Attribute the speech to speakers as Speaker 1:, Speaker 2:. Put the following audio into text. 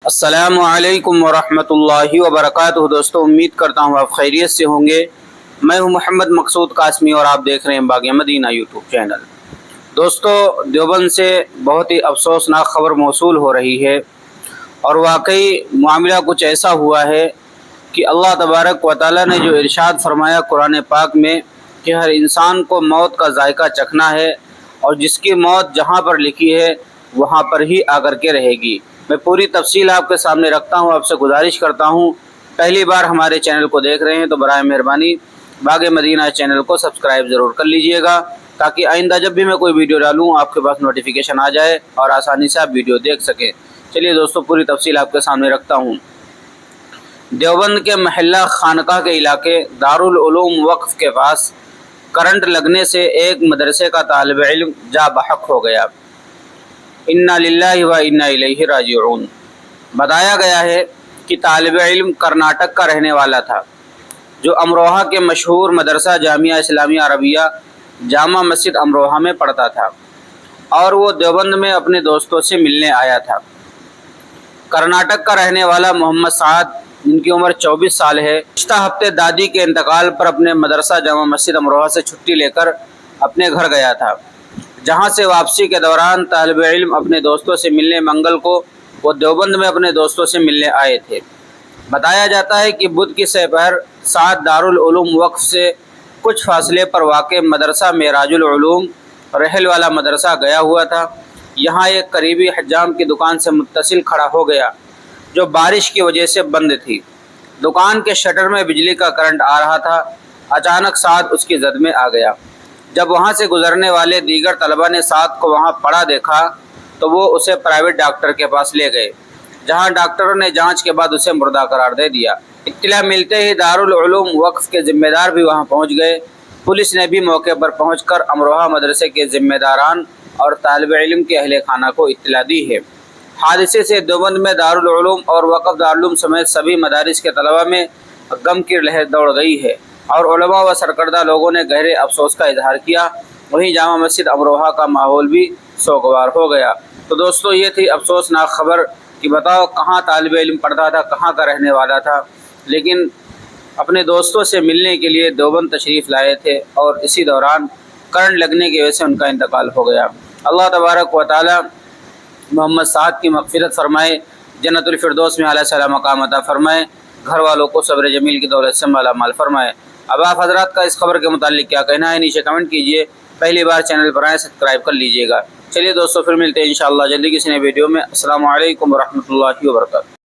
Speaker 1: السلام علیکم ورحمۃ اللہ وبرکاتہ۔ دوستوں، امید کرتا ہوں آپ خیریت سے ہوں گے۔ میں ہوں محمد مقصود قاسمی اور آپ دیکھ رہے ہیں باغ مدینہ یوٹیوب چینل۔ دوستوں، دیوبند سے بہت ہی افسوسناک خبر موصول ہو رہی ہے اور واقعی معاملہ کچھ ایسا ہوا ہے کہ اللہ تبارک و تعالیٰ نے جو ارشاد فرمایا قرآن پاک میں کہ ہر انسان کو موت کا ذائقہ چکھنا ہے اور جس کی موت جہاں پر لکھی ہے وہاں پر ہی آ کر کے رہے گی۔ میں پوری تفصیل آپ کے سامنے رکھتا ہوں۔ آپ سے گزارش کرتا ہوں پہلی بار ہمارے چینل کو دیکھ رہے ہیں تو برائے مہربانی باغ مدینہ چینل کو سبسکرائب ضرور کر لیجئے گا تاکہ آئندہ جب بھی میں کوئی ویڈیو ڈالوں آپ کے پاس نوٹیفیکیشن آ جائے اور آسانی سے آپ ویڈیو دیکھ سکیں۔ چلیے دوستوں، پوری تفصیل آپ کے سامنے رکھتا ہوں۔ دیوبند کے محلہ خانقاہ کے علاقے دارالعلوم وقف کے پاس کرنٹ لگنے سے ایک مدرسے کا طالب علم جاں بحق ہو گیا۔ انا للہ و انا الیہ راجعون۔ بتایا گیا ہے کہ طالب علم کرناٹک کا رہنے والا تھا جو امروہہ کے مشہور مدرسہ جامعہ اسلامیہ عربیہ جامع مسجد امروہہ میں پڑھتا تھا اور وہ دیوبند میں اپنے دوستوں سے ملنے آیا تھا۔ کرناٹک کا رہنے والا محمد سعد، جن کی عمر 24 سال ہے، گزشتہ ہفتے دادی کے انتقال پر اپنے مدرسہ جامع مسجد امروہہ سے چھٹی لے کر اپنے گھر گیا تھا، جہاں سے واپسی کے دوران طالب علم اپنے دوستوں سے ملنے منگل کو وہ دیوبند میں اپنے دوستوں سے ملنے آئے تھے۔ بتایا جاتا ہے کہ بدھ کی سپہر سعد دارالعلوم وقف سے کچھ فاصلے پر واقع مدرسہ معراج العلوم رحل والا مدرسہ گیا ہوا تھا۔ یہاں ایک قریبی حجام کی دکان سے متصل کھڑا ہو گیا جو بارش کی وجہ سے بند تھی۔ دکان کے شٹر میں بجلی کا کرنٹ آ رہا تھا۔ اچانک سعد اس کی زد میں آ گیا۔ جب وہاں سے گزرنے والے دیگر طلبہ نے سعد کو وہاں پڑا دیکھا تو وہ اسے پرائیویٹ ڈاکٹر کے پاس لے گئے، جہاں ڈاکٹروں نے جانچ کے بعد اسے مردہ قرار دے دیا۔ اطلاع ملتے ہی دارالعلوم وقف کے ذمہ دار بھی وہاں پہنچ گئے۔ پولیس نے بھی موقع پر پہنچ کر امروہہ مدرسے کے ذمہ داران اور طالب علم کے اہل خانہ کو اطلاع دی ہے۔ حادثے سے دیوبند میں دارالعلوم اور وقف دارالعلوم سمیت سبھی مدارس کے طلبہ میں غم کی لہر دوڑ گئی ہے اور علماء و سرکردہ لوگوں نے گہرے افسوس کا اظہار کیا۔ وہیں جامع مسجد امروہہ کا ماحول بھی سوگوار ہو گیا۔ تو دوستو، یہ تھی افسوسناک خبر کہ بتاؤ کہاں طالب علم پڑھتا تھا، کہاں کا رہنے والا تھا، لیکن اپنے دوستوں سے ملنے کے لیے دیوبند تشریف لائے تھے اور اسی دوران کرنٹ لگنے کی وجہ سے ان کا انتقال ہو گیا۔ اللہ تبارک و تعالی محمد سعد کی مغفرت فرمائے، جنت الفردوس میں اعلیٰ سلام مقام عطا فرمائے، گھر والوں کو صبر جمیل کی دولت سے مالا مال فرمائے۔ اب آپ حضرات کا اس خبر کے متعلق کیا کہنا ہے، نیچے کمنٹ کیجئے۔ پہلی بار چینل پر آئے سبسکرائب کر لیجئے گا۔ چلیے دوستو، پھر ملتے ہیں انشاءاللہ جلدی کسی نئے ویڈیو میں۔ السلام علیکم ورحمۃ اللہ وبرکاتہ۔